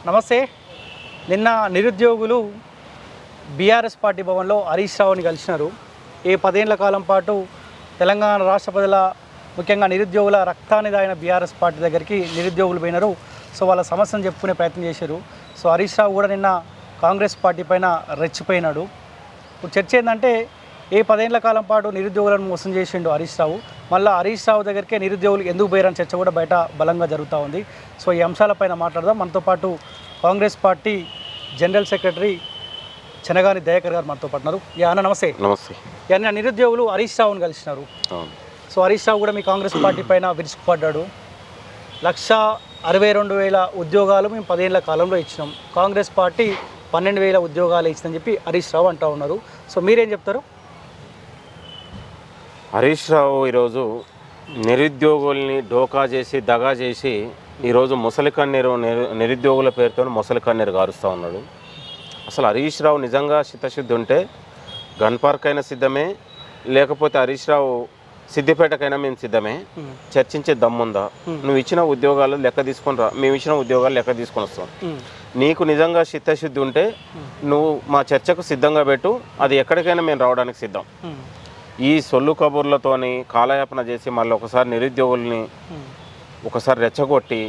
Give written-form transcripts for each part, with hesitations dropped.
నమస్తే. నిన్న నిరుద్యోగులు బీఆర్ఎస్ పార్టీ భవన్లో హరీష్ రావుని కలిసినారు. 10 ఏళ్ల కాలం పాటు తెలంగాణ రాష్ట్ర ప్రజల ముఖ్యంగా నిరుద్యోగుల రక్తాన్ని దాగిన బీఆర్ఎస్ పార్టీ దగ్గరికి నిరుద్యోగులు పోయినారు. సో వాళ్ళ సమస్యను చెప్పుకునే ప్రయత్నం చేశారు. సో హరీష్ రావు కూడా నిన్న కాంగ్రెస్ పార్టీ పైన రెచ్చిపోయినాడు. ఇప్పుడు చర్చ ఏంటంటే 10 ఏళ్ల కాలం పాటు నిరుద్యోగులను మోసం చేసిండు హరీష్ రావు. మళ్ళీ హరీష్ రావు దగ్గరికే నిరుద్యోగులు ఎందుకు పోయారని చర్చ కూడా బయట బలంగా జరుగుతూ ఉంది. సో ఈ అంశాలపైన మాట్లాడదాం. మనతో పాటు Congress party general secretary Chenagani Dayakar గారు మనతో పాటున్నారు. అన్న నమస్తే. నమస్తే. అన్న నిరుద్యోగులు హరీష్ రావుని కలిసినారు. సో హరీష్ రావు కూడా మీ కాంగ్రెస్ పార్టీ పైన విరుచుకుపడ్డాడు. 1,62,000 ఉద్యోగాలు మేము 10 ఏళ్ల కాలంలో ఇచ్చినాం, కాంగ్రెస్ పార్టీ 12,000 ఉద్యోగాలు ఇచ్చిందని చెప్పి హరీష్ రావు అంటూ ఉన్నారు. సో మీరేం చెప్తారు? హరీష్ రావు ఈరోజు నిరుద్యోగుల్ని డోకా చేసి దగా చేసి ఈరోజు ముసలి కన్నీరు నిరుద్యోగుల పేరుతో ముసలి కన్నీరు గారుస్తూ ఉన్నాడు. అసలు హరీష్ రావు నిజంగా చిత్తశుద్ధి ఉంటే గన్ పార్క్ అయినా సిద్ధమే, లేకపోతే హరీష్ రావు సిద్దిపేటకైనా మేము సిద్ధమే. చర్చించే దమ్ముందా? నువ్వు ఇచ్చిన ఉద్యోగాలు లెక్క తీసుకొని రా, మేము ఇచ్చిన ఉద్యోగాలు లెక్క తీసుకొని వస్తాం. నీకు నిజంగా చిత్తశుద్ధి ఉంటే నువ్వు మా చర్చకు సిద్ధంగా పెట్టు, అది ఎక్కడికైనా మేము రావడానికి సిద్ధం. ఈ సొల్లు కబుర్లతోని కాలయాపన చేసి మళ్ళీ ఒకసారి నిరుద్యోగుల్ని ఒకసారి రెచ్చగొట్టి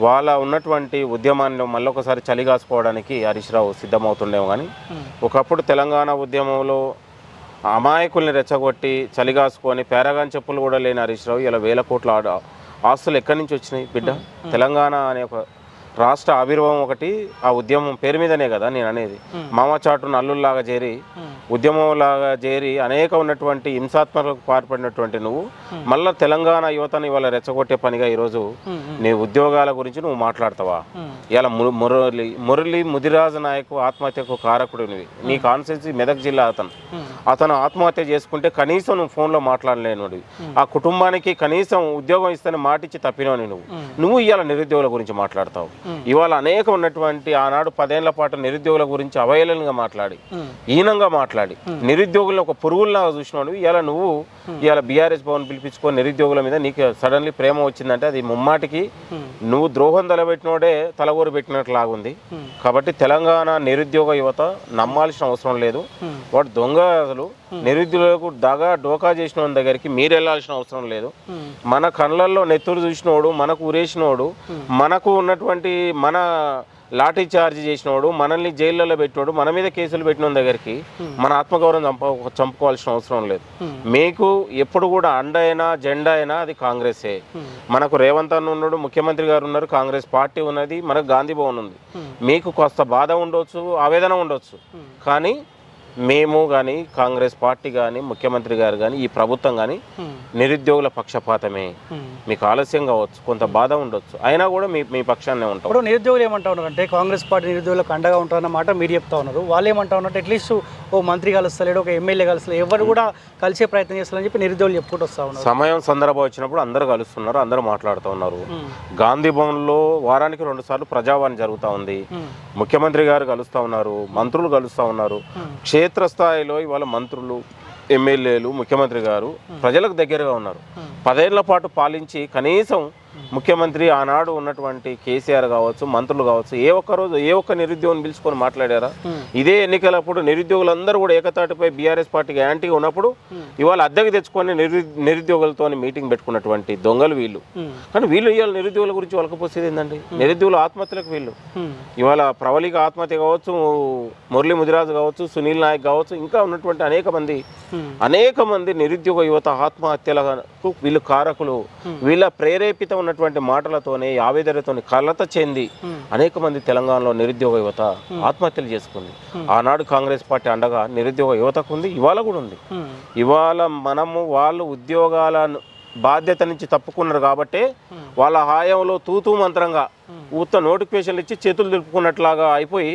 వాళ్ళ ఉన్నటువంటి ఉద్యమాన్ని మళ్ళీ ఒకసారి చలిగాసుకోవడానికి హరీష్ రావు సిద్ధమవుతుండేమో. కానీ ఒకప్పుడు తెలంగాణ ఉద్యమంలో అమాయకుల్ని రెచ్చగొట్టి చలిగాసుకొని పేరగాన్ చెప్పులు కూడా లేని హరీష్ రావు ఇలా 1,000 కోట్ల ఆస్తులు ఎక్కడి నుంచి వచ్చినాయి బిడ్డ? తెలంగాణ అనే ఒక రాష్ట్ర ఆవిర్భావం ఒకటి ఆ ఉద్యమం పేరు మీదనే కదా నేను అనేది. మామ చాటును అల్లుల్లాగా చేరి ఉద్యమంలాగా చేరి అనేక ఉన్నటువంటి హింసాత్మకకు పాల్పడినటువంటి నువ్వు మళ్ళీ తెలంగాణ యువతని ఇవాళ రెచ్చగొట్టే పనిగా ఈరోజు నీ ఉద్యోగాల గురించి నువ్వు మాట్లాడతావా? ఇలా మురళి ముదిరాజు నాయకు ఆత్మహత్యకు కారకుడు నీ కాన్స్టిట్యూన్సీ మెదక్ జిల్లా. అతను ఆత్మహత్య చేసుకుంటే కనీసం నువ్వు ఫోన్లో మాట్లాడలేనుడి. ఆ కుటుంబానికి కనీసం ఉద్యోగం ఇస్తేనే మాటిచ్చి తప్పినవని నువ్వు ఇవాళ నిరుద్యోగుల గురించి మాట్లాడతావు. ఇవాళ అనేక ఉన్నటువంటి ఆనాడు 10 ఏళ్ల పాటు నిరుద్యోగుల గురించి అవహేళనగా మాట్లాడి హీనంగా మాట్లాడి నిరుద్యోగులను ఒక పురుగుల్లాగా చూసినాడు. నువ్వు ఇవాళ బీఆర్ఎస్ భవన్ పిలిపించుకొని నిరుద్యోగుల మీద నీకు సడన్లీ ప్రేమ వచ్చిందంటే అది ముమ్మాటికి నువ్వు ద్రోహం తలబెట్టినోడే తలగూరు పెట్టినట్లాగుంది. కాబట్టి తెలంగాణ నిరుద్యోగ యువత నమ్మాల్సిన అవసరం లేదు. వాడు దొంగ అసలు నిరుద్యోగులకు డోకా చేసిన దగ్గరికి మీరు వెళ్ళాల్సిన అవసరం లేదు. మన కళ్ళల్లో నెత్తురు చూసినోడు, మనకు ఉరేసినోడు, మనకు ఉన్నటువంటి మన లాఠీ చార్జ్ చేసినోడు, మనల్ని జైళ్ళలో పెట్టినోడు, మన మీద కేసులు పెట్టిన దగ్గరికి మన ఆత్మగౌరవం చంపుకోవాల్సిన అవసరం లేదు. మీకు ఎప్పుడు కూడా అండ అయినా జెండా అయినా అది కాంగ్రెసే. మనకు రేవంత్ అన్న ఉన్నాడు, ముఖ్యమంత్రి గారు ఉన్నారు, కాంగ్రెస్ పార్టీ ఉన్నది, మనకు గాంధీ భవన్ ఉంది. మీకు కాస్త బాధ ఉండొచ్చు, ఆవేదన ఉండొచ్చు, కానీ మేము కానీ కాంగ్రెస్ పార్టీ కానీ ముఖ్యమంత్రి గారు కానీ ఈ ప్రభుత్వం కానీ నిరుద్యోగుల పక్షపాతమే. మీకు ఆలస్యం కావచ్చు, కొంత బాధ ఉండొచ్చు, అయినా కూడా మీ పక్షాన్నే ఉంటాం. ఇప్పుడు నిరుద్యోగులు ఏమంటా ఉన్నారు అంటే కాంగ్రెస్ పార్టీ నిరుద్యోగులకు అండగా ఉంటారన్నమాట మీరు చెప్తా ఉన్నారు. వాళ్ళు ఏమంటా ఉన్నారు అట్లీస్ట్ ఓ మంత్రి కలుస్తలేడు, ఒక ఎమ్మెల్యే కలుస్తలేదు, ఎవరు కూడా కలిసే ప్రయత్నం చేస్తారని చెప్పి నిరుద్యోగులు చెప్పుకుంటూ వస్తూ ఉన్నారు. సమయం సందర్భం వచ్చినప్పుడు అందరూ కలుస్తున్నారు, అందరూ మాట్లాడుతూ ఉన్నారు. గాంధీ భవన్లో వారానికి 2 సార్లు ప్రజావాణి జరుగుతూ ఉంది. ముఖ్యమంత్రి గారు కలుస్తూ ఉన్నారు, మంత్రులు కలుస్తూ ఉన్నారు. క్షేత్రస్థాయిలో ఇవాళ మంత్రులు, ఎమ్మెల్యేలు, ముఖ్యమంత్రి గారు ప్రజలకు దగ్గరగా ఉన్నారు. 10 ఏళ్ల పాటు పాలించి కనీసం ముఖ్యమంత్రి ఆనాడు ఉన్నటువంటి కేసీఆర్ కావచ్చు, మంత్రులు కావచ్చు, ఏ ఒక్క నిరుద్యోగిని పిలుచుకొని మాట్లాడారా? ఇదే ఎన్నికలప్పుడు నిరుద్యోగులందరూ కూడా ఏకతాటిపై బీఆర్ఎస్ పార్టీకి యాంటీగా ఉన్నప్పుడు ఇవాళ అద్దెకి తెచ్చుకొని నిరుద్యోగులతో మీటింగ్ పెట్టుకున్నటువంటి దొంగలు వీళ్ళు. కానీ వీళ్ళు ఇవాళ నిరుద్యోగుల గురించి వాళ్ళకపోసేది ఏంటండి? నిరుద్యోగుల ఆత్మహత్యలకు వీళ్ళు ఇవాళ ప్రవళిక ఆత్మహత్య కావచ్చు, మురళి ముదిరాజు కావచ్చు, సునీల్ నాయక్ కావచ్చు, ఇంకా ఉన్నటువంటి అనేక మంది నిరుద్యోగ యువత ఆత్మహత్యలకు వీళ్ళు కారకులు. వీళ్ళ ప్రేరేపిత ఉన్నటువంటి మాటలతోనే ఆవేదనతోని కలత చెంది అనేక మంది తెలంగాణలో నిరుద్యోగ యువత ఆత్మహత్యలు చేసుకుంది. ఆనాడు కాంగ్రెస్ పార్టీ అండగా నిరుద్యోగ యువతకు ఉంది, ఇవాళ కూడా ఉంది. ఇవాళ వాళ్ళు ఉద్యోగాలను బాధ్యత నుంచి తప్పుకున్నారు కాబట్టి వాళ్ళ హాయంలో తూతూ మంత్రంగా ఊత నోటిఫికేషన్లు ఇచ్చి చేతులు దులుపుకున్నట్లాగా అయిపోయి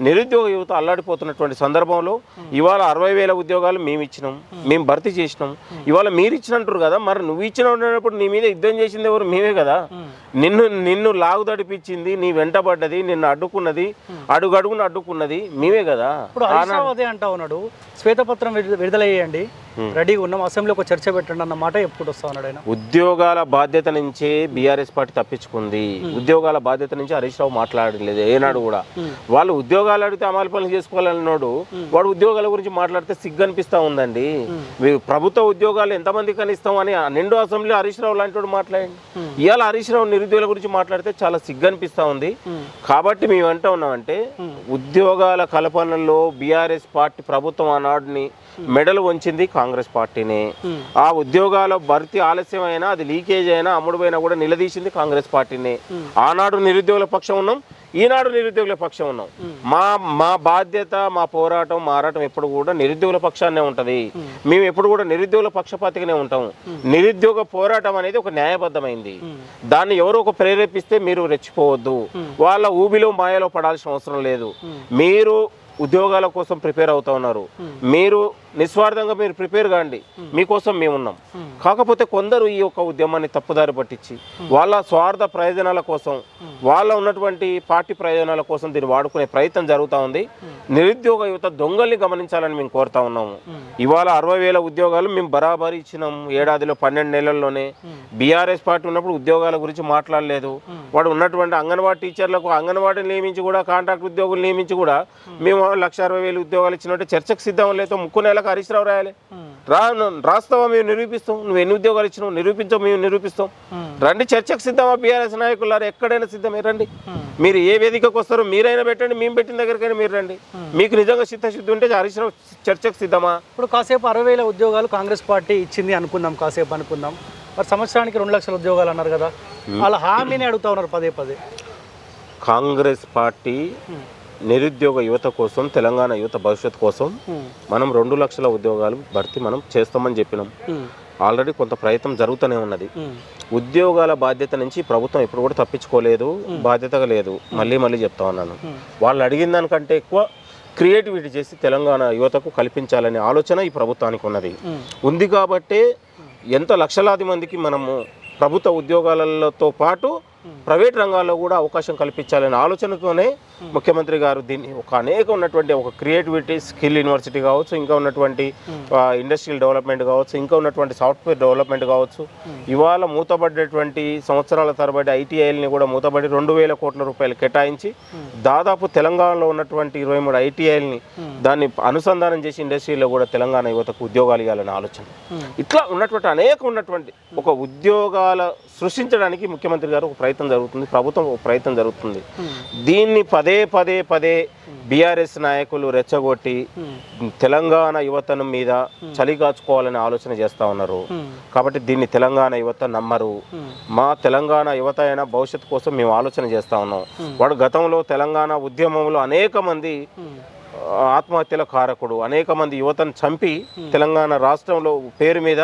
నిరుద్యోగ యువత అల్లాడిపోతున్నటువంటి సందర్భంలో ఇవాళ 60,000 ఉద్యోగాలు మేము ఇచ్చినాం, మేము భర్తీ చేసినాం. ఇవాళ మీరు ఇచ్చినట్టు కదా, మరి నువ్వు ఇచ్చినప్పుడు నీ మీద యుద్ధం చేసింది ఎవరు? మేమే కదా. నిన్ను లాగుదడిపించింది, నీ వెంటబడ్డది, నిన్ను అడ్డుకున్నది, అడుగడుగున అడ్డుకున్నది మేమే కదా. ఇప్పుడు అదే అంటా ఉన్నాడు, శ్వేతపత్రం విడుదల చేయండి, రెడీగా ఉన్నాం, అసెంబ్లీకి ఒక చర్చ పెట్టండి అన్నమాట ఎప్పుడు వస్తా ఉన్నాడు ఆయన. ఉద్యోగాల బాధ్యత నుంచే బీఆర్ఎస్ పార్టీ తప్పించుకుంది. ఉద్యోగాల బాధ్యత బాధ్యత నుంచి హరీష్ రావు మాట్లాడలేదు ఏనాడు కూడా. వాళ్ళు ఉద్యోగాలు అడిగితే అమలు పనులు చేసుకోవాలన్నాడు, వాడు ఉద్యోగాల గురించి మాట్లాడితే సిగ్గు అనిపిస్తూ ఉందండి. ప్రభుత్వ ఉద్యోగాలు ఎంతమందికి అని ఇస్తామని నిండు అసెంబ్లీ హరీష్ రావు లాంటి వాడు మాట్లాడండి. ఇవాళ హరీష్ రావు నిరుద్యోగుల గురించి మాట్లాడితే చాలా సిగ్గు అనిపిస్తూ ఉంది. కాబట్టి మేము అంటూ ఉన్నామంటే ఉద్యోగాల కల్పనలో బీఆర్ఎస్ పార్టీ ప్రభుత్వం ఆనాడుని మెడలు వంచింది కాంగ్రెస్ పార్టీనే. ఆ ఉద్యోగాల భర్తీ ఆలస్యమైనా అది లీకేజ్ అయినా అమ్ముడుపోయినా కూడా నిలదీసింది కాంగ్రెస్ పార్టీనే. ఆనాడు నిరుద్యోగుల పక్షం ఉన్నాం, ఈనాడు నిరుద్యోగుల పక్షం ఉన్నాం. మా బాధ్యత, మా పోరాటం ఎప్పుడు కూడా నిరుద్యోగుల పక్షాన్నే ఉంటుంది. మేము ఎప్పుడు కూడా నిరుద్యోగుల పక్షపాతిగానే ఉంటాం. నిరుద్యోగ పోరాటం అనేది ఒక న్యాయబద్ధమైంది. దాన్ని ఎవరో ఒక ప్రేరేపిస్తే మీరు రెచ్చిపోవద్దు, వాళ్ళ ఊబిలో మాయలో పడాల్సిన అవసరం లేదు. మీరు ఉద్యోగాల కోసం ప్రిపేర్ అవుతా ఉన్నారు, మీరు నిస్వార్థంగా మీరు ప్రిపేర్ కాండి, మీకోసం మేమున్నాం. కాకపోతే కొందరు ఈ యొక్క ఉద్యమాన్ని తప్పుదారి పట్టించి వాళ్ళ స్వార్థ ప్రయోజనాల కోసం, వాళ్ళ ఉన్నటువంటి పార్టీ ప్రయోజనాల కోసం దీన్ని వాడుకునే ప్రయత్నం జరుగుతూ ఉంది. నిరుద్యోగ యువత దొంగల్ని గమనించాలని మేము కోరుతా ఉన్నాము. ఇవాళ 60,000 ఉద్యోగాలు మేము బరాబరి ఇచ్చినాం ఏడాదిలో 12 నెలల్లోనే. బీఆర్ఎస్ పార్టీ ఉన్నప్పుడు ఉద్యోగాల గురించి మాట్లాడలేదు. వాడు ఉన్నటువంటి అంగన్వాడీ టీచర్లకు అంగన్వాడీని నియమించి కూడా, కాంట్రాక్ట్ ఉద్యోగులు నియమించి కూడా మేము 1,60,000 ఉద్యోగాలు ఇచ్చినట్టు చర్చకు సిద్ధం లేదు. ముక్కు నెలకు హరీష్ రావు రాయాలి, రాస్తావా మేము నిరూపిస్తాం, నువ్వు ఎన్ని ఉద్యోగాలు ఇచ్చినావు నిరూపించావు, మేము నిరూపిస్తాం. రండి చర్చకు సిద్ధమా బీఆర్ఎస్ నాయకులారు, ఎక్కడైనా సిద్ధమే రండి. మీరు ఏ వేదికకు వస్తారో మీరైనా పెట్టండి, మేము పెట్టిన దగ్గరికైనా మీరు రండి. మీకు నిజంగా చిత్తశుద్ధి ఉంటే హరీష్ రావు చర్చకు సిద్ధమా? ఇప్పుడు కాసేపు 60,000 ఉద్యోగాలు కాంగ్రెస్ పార్టీ ఇచ్చింది అనుకుందాం, కాసేపు అనుకుందాం. మరి సంవత్సరానికి 2 లక్షల ఉద్యోగాలు అన్నారు కదా, వాళ్ళ హామీని అడుగుతా ఉన్నారు పదే పదే. కాంగ్రెస్ పార్టీ నిరుద్యోగ యువత కోసం, తెలంగాణ యువత భవిష్యత్తు కోసం మనం 2 లక్షల ఉద్యోగాలు భర్తీ మనం చేస్తామని చెప్పినాం. ఆల్రెడీ కొంత ప్రయత్నం జరుగుతూనే ఉన్నది. ఉద్యోగాల బాధ్యత నుంచి ప్రభుత్వం ఇప్పుడు కూడా తప్పించుకోలేదు, బాధ్యతగా లేదు. మళ్ళీ చెప్తా ఉన్నాను, వాళ్ళు అడిగిన దానికంటే ఎక్కువ క్రియేటివిటీ చేసి తెలంగాణ యువతకు కల్పించాలనే ఆలోచన ఈ ప్రభుత్వానికి ఉంది. కాబట్టే ఎంత లక్షలాది మందికి మనము ప్రభుత్వ ఉద్యోగాలతో పాటు ప్రైవేట్ రంగాల్లో కూడా అవకాశం కల్పించాలనే ఆలోచనతోనే ముఖ్యమంత్రి గారు దీన్ని అనేక ఉన్నటువంటి ఒక క్రియేటివిటీ స్కిల్ యూనివర్సిటీ కావచ్చు, ఇంకా ఉన్నటువంటి ఇండస్ట్రియల్ డెవలప్మెంట్ కావచ్చు, ఇంకా ఉన్నటువంటి సాఫ్ట్వేర్ డెవలప్మెంట్ కావచ్చు, ఇవాళ మూతబడ్డటువంటి సంవత్సరాల తరబడి ఐటీఐల్ని కూడా మూతబడి 2,000 కోట్ల రూపాయలు కేటాయించి దాదాపు తెలంగాణలో ఉన్నటువంటి 23 ఐటీఐల్ని దాన్ని అనుసంధానం చేసి ఇండస్ట్రీలో కూడా తెలంగాణ యువతకు ఉద్యోగాలు ఇవ్వాలనే ఆలోచన. ఇట్లా ఉన్నటువంటి ఒక ఉద్యోగాల సృష్టించడానికి ముఖ్యమంత్రి గారు ఒక ప్రయత్నం జరుగుతుంది, ప్రభుత్వం ఒక ప్రయత్నం జరుగుతుంది. దీన్ని పదే బీఆర్ఎస్ నాయకులు రెచ్చగొట్టి తెలంగాణ యువతను మీద చలిగాచుకోవాలని ఆలోచన చేస్తూ ఉన్నారు. కాబట్టి దీన్ని తెలంగాణ యువత నమ్మరు. మా తెలంగాణ యువత అయినా భవిష్యత్తు కోసం మేము ఆలోచన చేస్తూ ఉన్నాం. వాడు గతంలో తెలంగాణ ఉద్యమంలో అనేక మంది ఆత్మహత్యల కారకుడు, అనేక మంది యువతను చంపి తెలంగాణ రాష్ట్రంలో పేరు మీద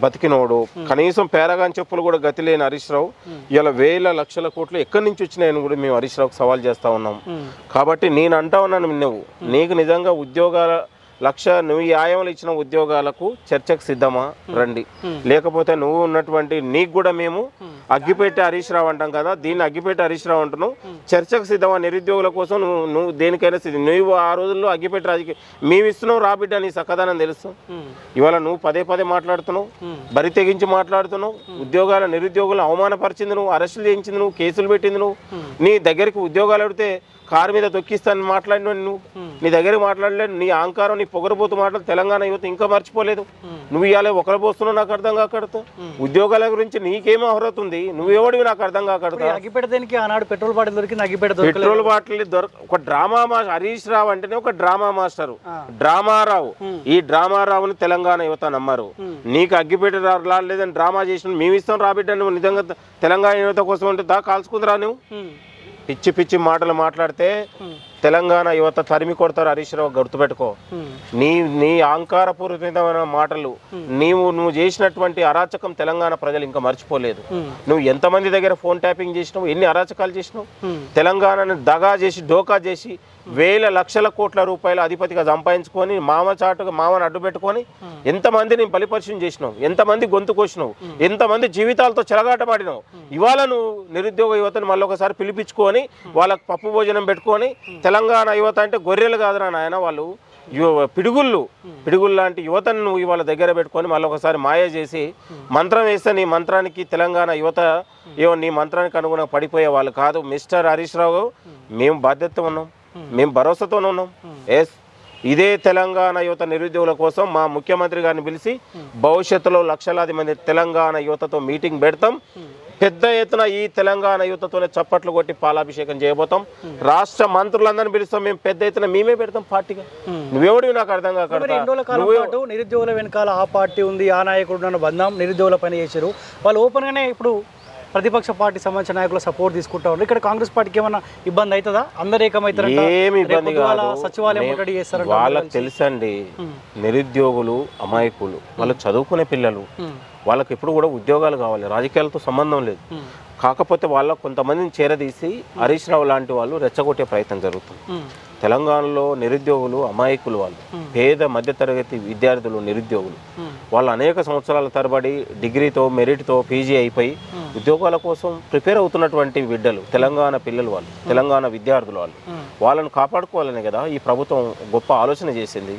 బతికినోడు, కనీసం పేరగాని చెప్పులు కూడా గతి లేని హరీష్ రావు ఇలా 1,000 లక్షల కోట్లు ఎక్కడి నుంచి వచ్చినాయని కూడా మేము హరీష్ రావుకి సవాల్ చేస్తూ ఉన్నాం. కాబట్టి నేను అంటా ఉన్నాను, నీకు నిజంగా ఉద్యోగాల నువ్వు ఈ ఆయంలో ఇచ్చిన ఉద్యోగాలకు చర్చకు సిద్ధమా రండి, లేకపోతే నువ్వు ఉన్నటువంటి నీకు కూడా మేము అగ్గిపెట్టి హరీష్ రావు అంటాం కదా, దీన్ని అగ్గిపెట్టి హరీష్ రావు అంటున్నావు, చర్చకు సిద్ధమా నిరుద్యోగుల కోసం నువ్వు దేనికైనా సిద్ధం. నువ్వు ఆ రోజుల్లో అగ్గిపెట్టి రాజకీయ మేము ఇస్తున్నావు రాబిడ్డ, నీ సక్కదానం తెలుసు. ఇవాళ నువ్వు పదే మాట్లాడుతున్నావు, బరి తెగించి మాట్లాడుతున్నావు, నిరుద్యోగులను అవమానపరిచింది నువ్వు, అరెస్టులు చేయించింది నువ్వు, కేసులు పెట్టింది నువ్వు. నీ దగ్గరికి ఉద్యోగాలు అడిగితే కారు మీద తొక్కిస్తాను మాట్లాడిన నీ దగ్గరికి మాట్లాడలేదు. నీ అహంకారం, నీ పొగరబోతు మాటలు తెలంగాణ యువత ఇంకా మర్చిపోలేదు. నువ్వు ఇవాళ ఒకరు పోస్తున్నావు నాకు అర్థం కాకడతా. ఉద్యోగాల గురించి నీకేమో అర్హత ఉంది, నువ్వెవడివి నాకు అర్థం కాకడతా. అగ్గిపెట్టడానికి ఆనాడు పెట్రోల్ బాటిల్ దొరికింది, పెట్రోల్ బాటిల్ ఒక డ్రామా మాస్టర్ హరీష్ రావు అంటేనే ఒక డ్రామా మాస్టర్, డ్రామారావు. ఈ డ్రామారావుని తెలంగాణ యువత నమ్మరు. నీకు అగ్గిపెట్టి రాలేదని డ్రామా చేసిన మేము ఇస్తాం రాబిడ్డ, నువ్వు నిజంగా తెలంగాణ యువత కోసం ఉంటే దా కాల్చుకుందిరా. నువ్వు పిచ్చి మాటలు మాట్లాడితే తెలంగాణ యువత తరిమి కొడతారు హరీష్ రావు, గుర్తుపెట్టుకో. నీ అహంకారపూరితమైన మాటలు, నువ్వు చేసినటువంటి అరాచకం తెలంగాణ ప్రజలు ఇంకా మర్చిపోలేదు. నువ్వు ఎంతమంది దగ్గర ఫోన్ ట్యాపింగ్ చేసినావు, ఎన్ని అరాచకాలు చేసినావు, తెలంగాణను దగా చేసి డోకా చేసి 1,000 లక్షల కోట్ల రూపాయల అధిపతిగా సంపాదించుకొని మామను అడ్డు పెట్టుకొని ఎంతమందిని బలిపరిచయం చేసినావు, ఎంతమంది గొంతు కోసినావు, ఎంతమంది జీవితాలతో చెలగాటమాడినావు. ఇవాళ నువ్వు నిరుద్యోగ యువతను మళ్ళీ ఒకసారి పిలిపించుకొని వాళ్ళకి పప్పు భోజనం పెట్టుకొని తెలంగాణ యువత అంటే గొర్రెలు కాదురా నాయన, వాళ్ళు పిడుగుళ్ళు లాంటి యువతను నువ్వు ఇవాళ దగ్గర పెట్టుకొని మళ్ళీ ఒకసారి మాయ చేసి మంత్రం వేస్తే నీ మంత్రానికి తెలంగాణ యువత ఏమో నీ మంత్రానికి అనుగుణంగా పడిపోయే వాళ్ళు కాదు. మిస్టర్ హరీష్ రావు, మేము బాధ్యత ఉన్నాం, మేము భరోసాతో ఉన్నాం. ఎస్, ఇదే తెలంగాణ యువత నిరుద్యోగుల కోసం మా ముఖ్యమంత్రి గారిని పిలిచి భవిష్యత్తులో లక్షలాది మంది తెలంగాణ యువతతో మీటింగ్ పెడతాం. పెద్ద ఎత్తున ఈ తెలంగాణ యువతతోనే చప్పట్లు కొట్టి పాలాభిషేకం చేయబోతాం. రాష్ట్ర మంత్రులందరినీ పిలుస్తాం. మేము పెద్ద ఎత్తున మేమే పెడతాం పార్టీగా. నువ్వెవడివి నాకు అర్థం కాదు. నిరుద్యోగుల వెనకాల ఆ పార్టీ ఉంది, ఆ నాయకుడు నన్ను బంధం నిరుద్యోగుల పని చేశారు. వాళ్ళు ఓపెన్గానే ఇప్పుడు ప్రతిపక్ష పార్టీ సంబంధించిన నాయకుల సపోర్ట్ తీసుకుంటా ఉన్నారు. ఇక్కడ కాంగ్రెస్ పార్టీకి ఏమన్నా ఇబ్బంది అవుతుందా? అందరు ఏకమైతారు, ఏమి ఇబ్బంది కాదు. సచివాలయం ముట్టడి చేస్తారు. వాళ్ళకి తెలుసండి, నిరుద్యోగులు అమాయకులు, వాళ్ళు చదువుకునే పిల్లలు, వాళ్ళకి ఎప్పుడు కూడా ఉద్యోగాలు కావాలి, రాజకీయాలతో సంబంధం లేదు. కాకపోతే వాళ్ళ కొంతమందిని చేరదీసి హరీష్ రావు లాంటి వాళ్ళు రెచ్చగొట్టే ప్రయత్నం జరుగుతుంది. తెలంగాణలో నిరుద్యోగులు అమాయకులు, వాళ్ళు పేద మధ్యతరగతి విద్యార్థులు నిరుద్యోగులు. వాళ్ళు అనేక సంవత్సరాల తరబడి డిగ్రీతో మెరిట్తో పీజీ అయిపోయి ఉద్యోగాల కోసం ప్రిపేర్ అవుతున్నటువంటి బిడ్డలు, తెలంగాణ పిల్లలు, వాళ్ళు తెలంగాణ విద్యార్థులు. వాళ్ళను కాపాడుకోవాలనే కదా ఈ ప్రభుత్వం గొప్ప ఆలోచన చేసింది.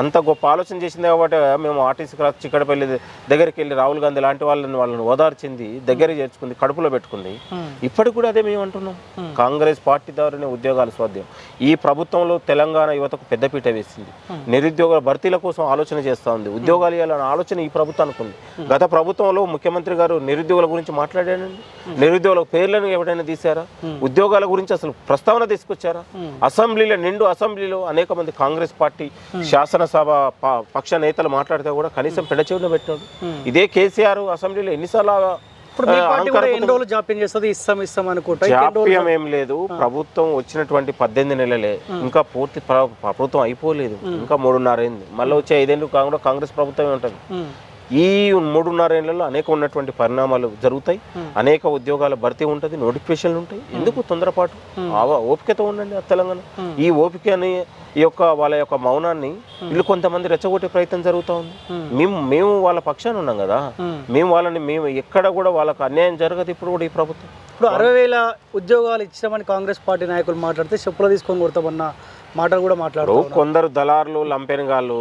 అంత గొప్ప ఆలోచన చేసింది కాబట్టి మేము ఆర్టీసీ క్రాస్ చిక్కడపల్లి దగ్గరికి వెళ్ళి రాహుల్ గాంధీ లాంటి వాళ్ళని ఓదార్చింది, దగ్గరికి చేర్చుకుంది, కడుపులో పెట్టుకుంది. ఇప్పటికి కూడా అదే మేము అంటున్నాం. కాంగ్రెస్ పార్టీ ద్వారానే ఉద్యోగాలు స్వాధ్యం. ఈ ప్రభుత్వంలో తెలంగాణ యువతకు పెద్దపీట వేసింది. నిరుద్యోగుల భర్తీల కోసం ఆలోచన చేస్తూ ఉంది. ఉద్యోగాలు ఇవ్వాలన్న ఆలోచన ఈ ప్రభుత్వానికి ఉంది. గత ప్రభుత్వంలో ముఖ్యమంత్రి గారు నిరుద్యోగుల గురించి మాట్లాడారండి. నిరుద్యోగుల పేర్లను ఎవరైనా తీశారా? ఉద్యోగాల గురించి అసలు ప్రస్తావన తీసుకొచ్చారా? అసెంబ్లీలో అనేక మంది కాంగ్రెస్ పార్టీ శాసనసభ పక్ష నేతలు మాట్లాడితే కూడా కనీసం పెడచెవిన పెట్టాడు. ఇదే కేసీఆర్ అసెంబ్లీలో ఎన్నిసార్లు జాప్యం ఏం లేదు. ప్రభుత్వం వచ్చినటువంటి 18 నెలలే, ఇంకా పూర్తి ప్రభుత్వం అయిపోలేదు. ఇంకా 3.5 అయింది. మళ్ళీ వచ్చే 5 ఏళ్ళు కాంగ్రెస్ ప్రభుత్వమే ఉంటుంది. ఈ 3.5 ఏళ్లలో అనేక ఉన్నటువంటి పరిణామాలు జరుగుతాయి. అనేక ఉద్యోగాల భర్తీ ఉంటుంది, నోటిఫికేషన్లు ఉంటాయి. ఎందుకు తొందరపాటు? ఓపికతో ఉండండి. తెలంగాణ ఈ ఓపికని, ఈ యొక్క వాళ్ళ యొక్క మౌనాన్ని వీళ్ళు కొంతమంది రెచ్చగొట్టే ప్రయత్నం జరుగుతూ ఉంది. మేము వాళ్ళ పక్షాన ఉన్నాం కదా. మేము ఎక్కడ కూడా వాళ్ళకు అన్యాయం జరగదు. ఇప్పుడు కూడా ఈ ప్రభుత్వం ఇప్పుడు 60,000 ఉద్యోగాలు ఇచ్చామని కాంగ్రెస్ పార్టీ నాయకులు మాట్లాడితే చెప్పులు తీసుకొని కొడతామన్న మాటలు కూడా మాట్లాడారు. కొందరు దళారులు, లంపెనగాళ్ళు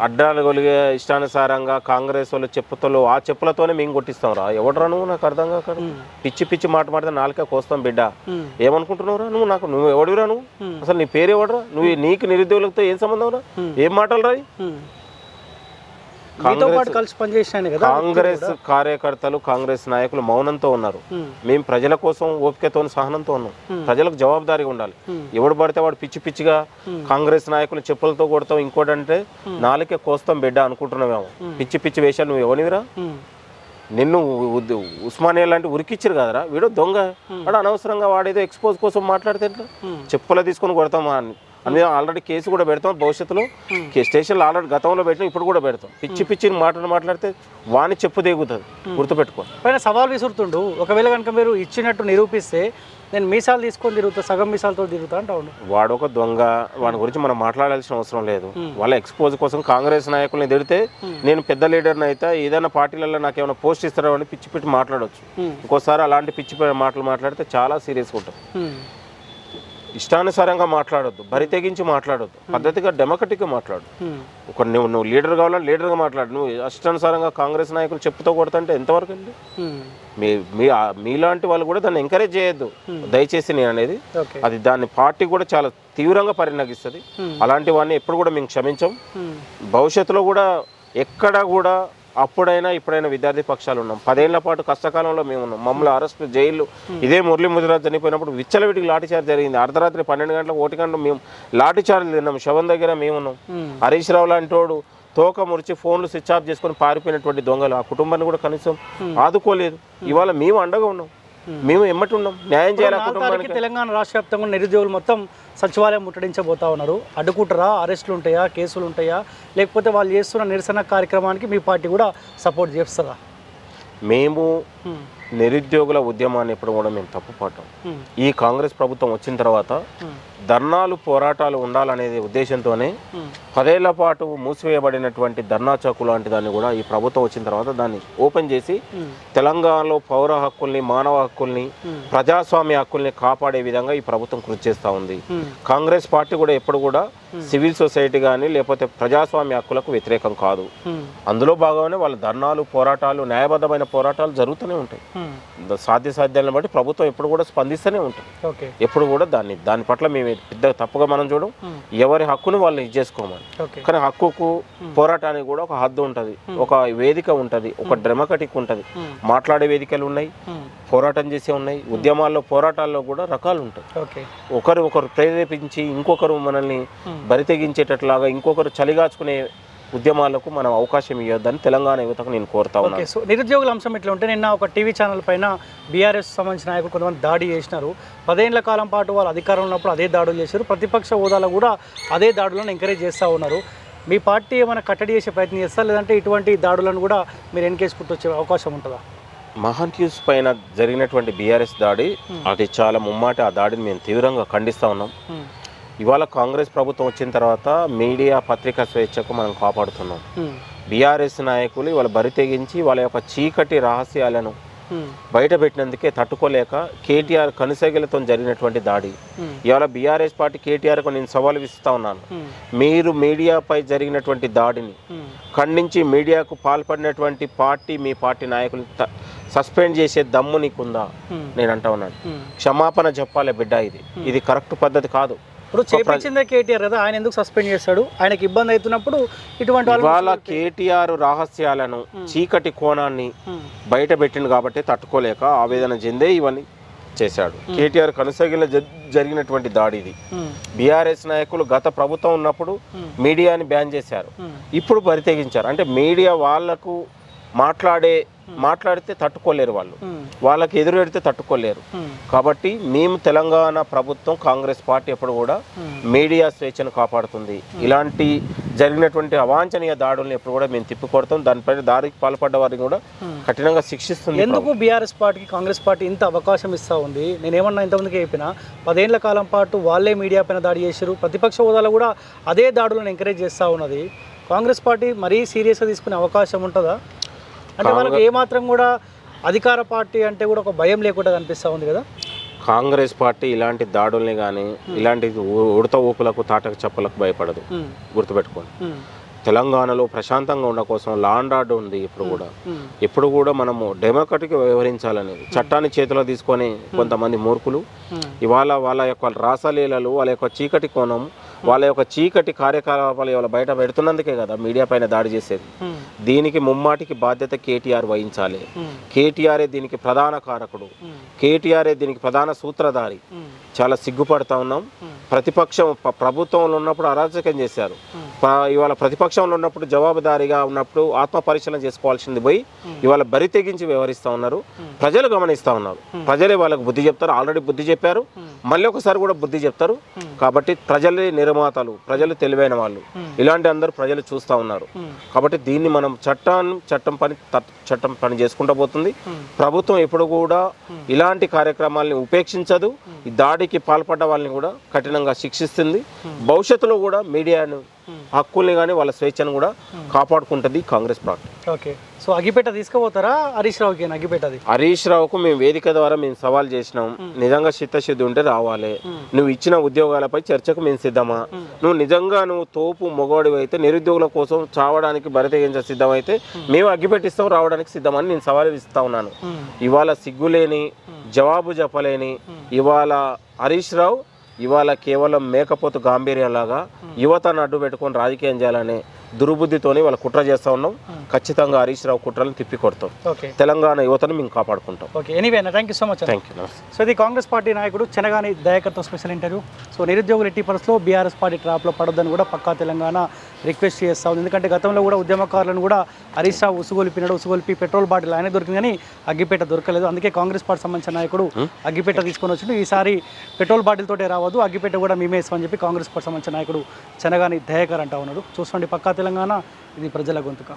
అడ్డాలు కొలిగే ఇష్టానుసారంగా కాంగ్రెస్ వాళ్ళు చెప్పుతలు, ఆ చెప్పులతోనే మేము కొట్టిస్తాం రా. ఎవడరా నువ్వు? నాకు అర్థం కాక పిచ్చి మాట మాడితే నాలుకే కోస్తాం బిడ్డ. ఏమనుకుంటున్నావురా నువ్వు ఎవడిరా నువ్వు? అసలు నీ పేరు ఎవడరా? నీకు నిరుద్యోగులతో ఏం సంబంధం రా? ఏం మాటలు రాయి? కాంగ్రెస్ కార్యకర్తలు, కాంగ్రెస్ నాయకులు మౌనంతో ఉన్నారు. మేము ప్రజల కోసం ఓపికతో, సహనంతో ఉన్నాం. ప్రజలకు జవాబుదారీగా ఉండాలి. ఎవడు పడితే వాడు పిచ్చిగా కాంగ్రెస్ నాయకులు చెప్పులతో కొడతాం, ఇంకోటంటే నాలుకే కోస్తాం బిడ్డ అనుకుంటున్నామేమో. పిచ్చి వేషాలు నువ్వు ఎవనివిరా? నిన్ను ఉస్మానియా లాంటి ఉరికిచ్చారు కదరా. వీడు దొంగ, వాడు అనవసరంగా వాడేదో ఎక్స్పోజ్ కోసం మాట్లాడితే ఎట్లా? చెప్పుల తీసుకొని కొడతామా అని ఆల్రెడీ కేసు కూడా పెడతాం. భవిష్యత్తులో స్టేషన్లో ఆల్రెడీ గతంలో పెట్టినాం, ఇప్పుడు కూడా పెడతాం. పిచ్చి మాట్లాడితే వాణి చెప్పు దిగుతుంది, గుర్తుపెట్టుకో. పైన సవాల్ విసురుతుండు. ఒకవేళ కనుక మీరు ఇచ్చినట్టు నిరూపిస్తే నేను మీసాలు తీసుకొని తిరుగుతా, సగం మీసాలతో తిరుగుతా అంటాను. వాడు ఒక దొంగ, వాడి గురించి మనం మాట్లాడాల్సిన అవసరం లేదు. వాళ్ళ ఎక్స్పోజ్ కోసం కాంగ్రెస్ నాయకుల్ని తిడితే నేను పెద్ద లీడర్ని అయితే ఏదైనా పార్టీలలో నాకు ఏమైనా పోస్ట్ ఇస్తారో అని పిచ్చి మాట్లాడవచ్చు. ఇంకోసారి అలాంటి పిచ్చి మాటలు మాట్లాడితే చాలా సీరియస్గా ఉంటుంది. ఇష్టానుసారంగా మాట్లాడొద్దు, బరి తెగించి మాట్లాడొద్దు, పద్ధతిగా డెమోక్రటిక్గా మాట్లాడు. ఒక నువ్వు లీడర్ కావాలని లీడర్గా మాట్లాడు. నువ్వు ఇష్టానుసారంగా కాంగ్రెస్ నాయకులు చెప్పుతో కొడతంటే ఎంతవరకు అండి? మీలాంటి వాళ్ళు కూడా దాన్ని ఎంకరేజ్ చేయొద్దు దయచేసి. నేను అనేది అది దాన్ని పార్టీ కూడా చాలా తీవ్రంగా పరిణమిస్తుంది. అలాంటి వాడిని ఎప్పుడు కూడా మేము క్షమించాం. భవిష్యత్తులో కూడా ఎక్కడ కూడా అప్పుడైనా ఇప్పుడైనా విద్యార్థి పక్షాలు ఉన్నాం. 10 ఏళ్ల పాటు కష్టకాలంలో మేము ఉన్నాం. మమ్మల్ని అరెస్ట్, జైలు, ఇదే మురళీ ముదిరాజ్ చనిపోయినప్పుడు విచ్చలవిడికి లాఠీచార్జ్ జరిగింది. అర్ధరాత్రి 12 గంటలకు 1 గంటలకు మేము లాఠీచార్జ్ తిన్నాం. శవం దగ్గర మేమున్నాం. హరీష్ రావు లాంటి వాడు తోక మురిచి ఫోన్లు స్విచ్ ఆఫ్ చేసుకొని పారిపోయినటువంటి దొంగలు ఆ కుటుంబాన్ని కూడా కనీసం ఆదుకోలేదు. ఇవాళ మేము అండగా ఉన్నాం, మేము ఎమ్మటి ఉన్నాం, న్యాయం చేయాలి. తెలంగాణ రాష్ట్ర వ్యాప్తంగా నిరుద్యోగులు మొత్తం సచివాలయం ముట్టడించబోతా ఉన్నారు. అడ్డుకుంటారా? అరెస్టులు ఉంటాయా? కేసులు ఉంటాయా? లేకపోతే వాళ్ళు చేస్తున్న నిరసన కార్యక్రమానికి మీ పార్టీ కూడా సపోర్ట్ చేస్తుందా? మేము నిరుద్యోగుల ఉద్యమాన్ని ఎప్పుడు కూడా మేము తప్పుపట్టాం. ఈ కాంగ్రెస్ ప్రభుత్వం వచ్చిన తర్వాత ధర్నాలు పోరాటాలు ఉండాలనేది ఉద్దేశంతోనే 10 ఏళ్ల పాటు మూసివేయబడినటువంటి ధర్నా చౌక్ లాంటి దాన్ని కూడా ఈ ప్రభుత్వం వచ్చిన తర్వాత దాన్ని ఓపెన్ చేసి తెలంగాణలో పౌర హక్కుల్ని, మానవ హక్కుల్ని, ప్రజాస్వామ్య హక్కుల్ని కాపాడే విధంగా ఈ ప్రభుత్వం కృషి చేస్తూ ఉంది. కాంగ్రెస్ పార్టీ కూడా ఎప్పుడు కూడా సివిల్ సొసైటీ కానీ లేకపోతే ప్రజాస్వామ్య హక్కులకు వ్యతిరేకం కాదు. అందులో భాగంగానే వాళ్ళ ధర్నాలు, పోరాటాలు, న్యాయబద్ధమైన పోరాటాలు జరుగుతూనే ఉంటాయి. సాధ్యాలను బట్టి ప్రభుత్వం ఎప్పుడు కూడా స్పందిస్తూనే ఉంటుంది. ఎప్పుడు కూడా దాని పట్ల మేము పెద్ద తప్పుగా మనం చూడం. ఎవరి హక్కును వాళ్ళు ఇది చేసుకోమని. కానీ హక్కుకు పోరాటానికి కూడా ఒక హద్దు ఉంటుంది, ఒక వేదిక ఉంటుంది, ఒక డెమోక్రటిక్ ఉంటుంది. మాట్లాడే వేదికలు ఉన్నాయి, పోరాటం చేసే ఉన్నాయి. ఉద్యమాల్లో పోరాటాల్లో కూడా రకాలు ఉంటాయి. ఒకరు ప్రేరేపించి ఇంకొకరు మనల్ని బరితెగించేటట్లాగా ఇంకొకరు చలిగాచుకునే ఉద్యమాలకు మనం అవకాశం ఇవ్వద్దని తెలంగాణ యువతకు నేను కోరుతా ఉన్నాను. సో నిరుద్యోగుల అంశం ఎట్లా ఉంటే నిన్న ఒక టీవీ ఛానల్ పైన బీఆర్ఎస్ సంబంధించిన నాయకులు కొంతమంది దాడి చేసినారు. 10 ఏళ్ల కాలం పాటు వాళ్ళు అధికారంలో ఉన్నప్పుడు అదే దాడులు చేశారు. ప్రతిపక్ష హోదాలో కూడా అదే దాడులను ఎంకరేజ్ చేస్తూ ఉన్నారు. మీ పార్టీ ఏమైనా కట్టడి చేసే ప్రయత్నం చేస్తారు, లేదంటే ఇటువంటి దాడులను కూడా మీరు ఎన్కేసుకుంటూ వచ్చే అవకాశం ఉంటుందా? మహాన్ న్యూస్ పైన జరిగినటువంటి బీఆర్ఎస్ దాడి అది చాలా ముమ్మాటి. ఆ దాడిని మేము తీవ్రంగా ఖండిస్తూ ఉన్నాం. ఇవాళ కాంగ్రెస్ ప్రభుత్వం వచ్చిన తర్వాత మీడియా, పత్రికా స్వేచ్ఛకు మనం కాపాడుతున్నాం. బీఆర్ఎస్ నాయకులు ఇవాళ బరి తెగించి వాళ్ళ యొక్క చీకటి రహస్యాలను బయట పెట్టినందుకే తట్టుకోలేక కేటీఆర్ కనుసైగలతో జరిగినటువంటి దాడి. ఇవాళ బీఆర్ఎస్ పార్టీ కేటీఆర్కు నేను సవాలు విసురుతా ఉన్నాను. మీరు మీడియాపై జరిగినటువంటి దాడిని ఖండించి మీడియాకు పాల్పడినటువంటి పార్టీ, మీ పార్టీ నాయకులు సస్పెండ్ చేసే దమ్ము నీకుందా? నేను అంటా ఉన్నాను. క్షమాపణ చెప్పాలి బిడ్డ. ఇది కరెక్ట్ పద్ధతి కాదు. ఇప్పుడు చేపించిందే కేటీఆర్ కదా, ఆయన ఎందుకు సస్పెండ్ చేస్తాడు? ఆయనకి ఇబ్బంది అవుతున్నప్పుడు ఇటువంటి వాళ్ళ కేటీఆర్ రహస్యాలను, చీకటి కోణాన్ని బయట పెట్టిండు కాబట్టి తట్టుకోలేక ఆవేదన చెందే ఇవన్నీ చేశాడు. కేటీఆర్ కనుసగిల జరిగినటువంటి దాడి ఇది. బీఆర్ఎస్ నాయకులు గత ప్రభుత్వం ఉన్నప్పుడు మీడియాని బ్యాన్ చేశారు, ఇప్పుడు బరితెగించారు. అంటే మీడియా వాళ్లకు మాట్లాడితే తట్టుకోలేరు, వాళ్ళకి ఎదురు పెడితే తట్టుకోలేరు. కాబట్టి మేము తెలంగాణ ప్రభుత్వం, కాంగ్రెస్ పార్టీ ఎప్పుడు కూడా మీడియా స్వేచ్ఛను కాపాడుతుంది. ఇలాంటి జరిగినటువంటి అవాంఛనీయ దాడులను ఎప్పుడు కూడా మేము తిప్పికొడతాం. దానిపైన దాడికి పాల్పడ్డ వారిని కూడా కఠినంగా శిక్షిస్తుంది. ఎందుకు బీఆర్ఎస్ పార్టీకి కాంగ్రెస్ పార్టీ ఇంత అవకాశం ఇస్తూ ఉంది? నేనేమన్నా ఇంతమందికి చెప్పినా 10 ఏళ్ల కాలం పాటు వాళ్ళే మీడియా పైన దాడి చేశారు. ప్రతిపక్ష హోదాలో కూడా అదే దాడులను ఎంకరేజ్ చేస్తూ ఉన్నది. కాంగ్రెస్ పార్టీ మరీ సీరియస్గా తీసుకునే అవకాశం ఉంటుందా? అంటే వాళ్ళకి ఏమాత్రం కూడా అధికార పార్టీ అంటే కూడా ఒక భయం లేకుండా కనిపిస్తూ ఉంది కదా. కాంగ్రెస్ పార్టీ ఇలాంటి దాడుల్ని కానీ ఇలాంటి ఉడత ఊపులకు, తాటక చెప్పలకు భయపడదు. గుర్తుపెట్టుకోండి. తెలంగాణలో ప్రశాంతంగా ఉండడం కోసం లా అండ్ ఆర్డర్ ఉంది. ఎప్పుడు కూడా మనము డెమోక్రటిక్ వ్యవహరించాలనేది. చట్టాన్ని చేతిలో తీసుకొని కొంతమంది మూర్ఖులు ఇవాళ వాళ్ళ యొక్క రాసలీలలు, వాళ్ళ యొక్క చీకటి కోణం, వాళ్ళ యొక్క చీకటి కార్యకలాపాలు ఇవాళ బయట పెడుతున్నందుకే కదా మీడియా పైన దాడి చేసేది. దీనికి ముమ్మాటికి బాధ్యత కేటీఆర్ వహించాలి. కేటీఆరే దీనికి ప్రధాన కారకుడు, కేటీఆరే దీనికి ప్రధాన సూత్రధారి. చాలా సిగ్గుపడతా ఉన్నాం. ప్రభుత్వంలో ఉన్నప్పుడు అరాచకం చేశారు. ఇవాళ ప్రతిపక్షంలో ఉన్నప్పుడు జవాబుదారీగా ఉన్నప్పుడు ఆత్మ పరిశీలన చేసుకోవాల్సింది పోయి ఇవాళ బరి తెగించి వ్యవహరిస్తూ ఉన్నారు. ప్రజలు గమనిస్తూ ఉన్నారు. ప్రజలే వాళ్ళకు బుద్ధి చెప్తారు. ఆల్రెడీ బుద్ధి చెప్పారు, మళ్ళీ ఒకసారి కూడా బుద్ధి చెప్తారు. కాబట్టి ప్రజలే నిర్మాతలు, ప్రజలు తెలివైన వాళ్ళు. ఇలాంటి అందరూ ప్రజలు చూస్తూ ఉన్నారు. కాబట్టి దీన్ని మనం చట్టం పని చేసుకుంటూ పోతుంది. ప్రభుత్వం ఎప్పుడు కూడా ఇలాంటి కార్యక్రమాలని ఉపేక్షించదు. ఈ దాడికి పాల్పడ్డ వాళ్ళని కూడా కఠినంగా శిక్షిస్తుంది. భవిష్యత్తులో కూడా మీడియాను హక్కుల్ని కానీ వాళ్ళ స్వేచ్ఛను కూడా కాపాడుకుంటుంది కాంగ్రెస్ పార్టీ. ఓకే. సో అగ్గిపేట తీసుకుపోతారా హరీష్ రావుకి? అగ్గిపేటది హరీష్ రావుకు మేము వేదిక ద్వారా మేము సవాల్ చేసినాం. నిజంగా చిత్తశుద్ధి ఉంటే రావాలి. నువ్వు ఇచ్చిన ఉద్యోగాలపై చర్చకు మేము సిద్ధమా? నువ్వు నిజంగా తోపు మొగోడివి అయితే, నిరుద్యోగుల కోసం చావడానికి బరితెగించ సిద్ధమైతే మేము అగ్గిపెట్టిస్తాం, రావడానికి సిద్ధమని నేను సవాల్ ఇస్తా ఉన్నాను. ఇవాళ సిగ్గులేని, జవాబు చెప్పలేని ఇవాళ హరీష్ రావు ఇవాళ కేవలం మేకపోతు గాంభీర్యంలాగా యువతను అడ్డు పెట్టుకొని రాజకీయం చేయాలనే దుర్బుద్ధితోని వాళ్ళు కుట్ర చేస్తూ ఉన్నాం. ఖచ్చితంగా హరీష్ రావు కుట్రలను తిప్పి కొడతాం. తెలంగాణ యువతను మేము కాపాడుకుంటాం. Okay, anyway thank you so much. Thank you. So ఇది కాంగ్రెస్ పార్టీ నాయకుడు చెనగాని దయాకర్తో స్పెషల్ ఇంటర్వ్యూ. సో నిరుద్యోగులు ఎట్టి పరిస్థితుల్లో బీఆర్ఎస్ పార్టీ ట్రాప్లో పడొద్దని కూడా పక్కా తెలంగాణ రిక్వెస్ట్ చేస్తూ ఉంది. ఎందుకంటే గతంలో కూడా ఉద్యమకారులను కూడా హరీష్ రావు ఉసుగొలిపి పెట్రోల్ బాటిల్ ఆయన దొరికింది కానీ అగ్గిపేట దొరకలేదు. అందుకే కాంగ్రెస్ పార్టీ సంబంధించిన నాయకుడు అగ్గిపేట తీసుకొని వచ్చిండు. ఈసారి పెట్రోల్ బాటిల్ తోటే రావద్దు, అగ్గిపేట కూడా మేమే ఇస్తామని చెప్పి కాంగ్రెస్ పార్టీ సంబంధించిన నాయకుడు చెనగాని దయాకర్ అంటా ఉన్నాడు. చూసుకోండి, పక్కా తెలంగాణ, ఇది ప్రజల గొంతుక.